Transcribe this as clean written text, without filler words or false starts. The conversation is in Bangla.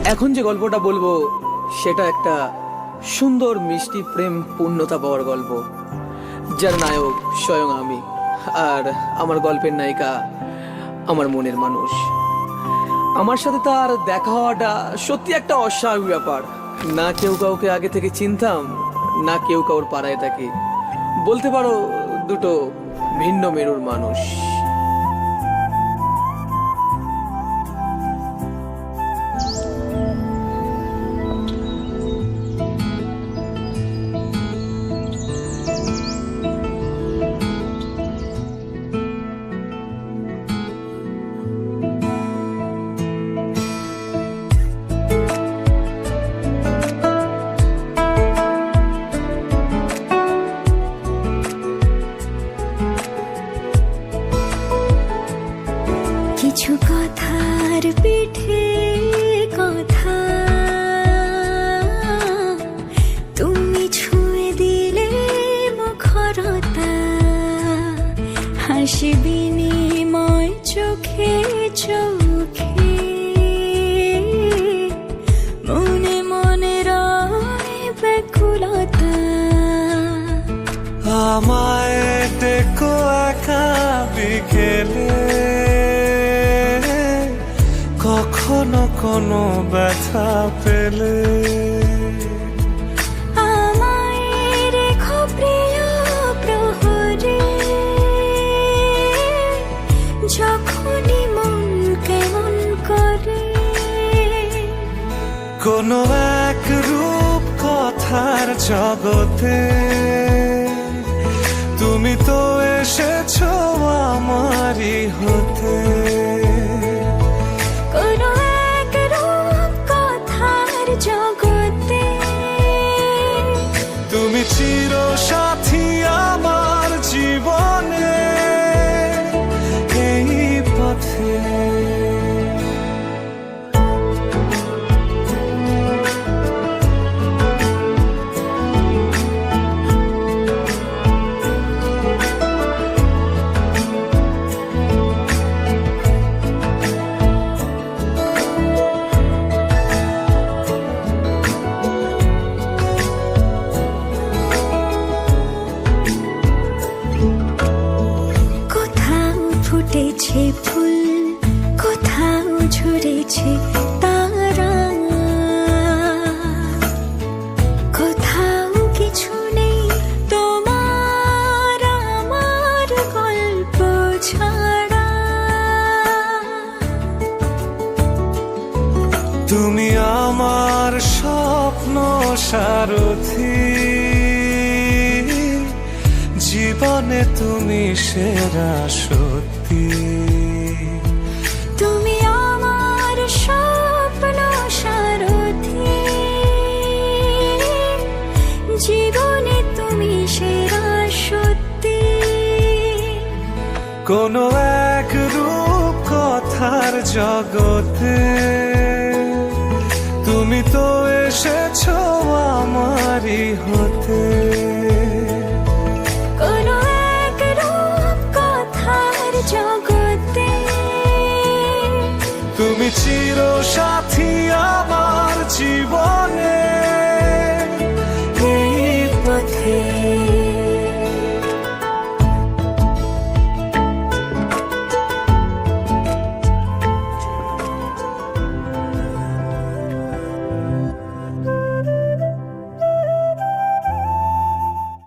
এখন যে গল্পটা বলবো সেটা একটা সুন্দর মিষ্টি প্রেম পূর্ণতা পাওয়ার গল্প, যার নায়ক স্বয়ং আমি, আর আমার গল্পের নায়িকা আমার মনের মানুষ। আমার সাথে তার দেখা হওয়াটা সত্যি একটা অস্বাভাবিক ব্যাপার। না কেউ কাউকে আগে থেকে চিনতাম, না কেউ কাউর পাড়ায় থাকি। বলতে পারো দুটো ভিন্ন মেরুর মানুষ। কিছু কথার পিঠে কথা তুমি ছুঁয়ে দিলে মুখরতা, হাসি বিনিময় চোখে চোখে, মনে মনে রয় ব্যাকুলতা। আমায় দেখো একা বিকেলে, কখনো কোনো ব্যথা পেলে আমায় রেখো প্রিয় প্রহরে, যখনই মন কেমন করে। কোনো এক রূপ কথার জগতে তুমি তো এসেছো আমারই হতে। কোনো এক রূপ কথার জগতে তুমি চির সাথী আমার জীবনে, এই পথে। ফুটেছে ফুল, কোথাও ঝরেছে তারা, কোথাও কিছু নেই তোমার আমার গল্প ছাড়া। তুমি আমার স্বপ্ন সারথি, জীবনে তুমি সেরা সত্যি। তুমি আমার স্বপ্ন সারথি, জীবনে তুমি সেরা সত্যি। কোনো এক রূপ কথার জগতে তুমি তো এসেছো আমারই হতে।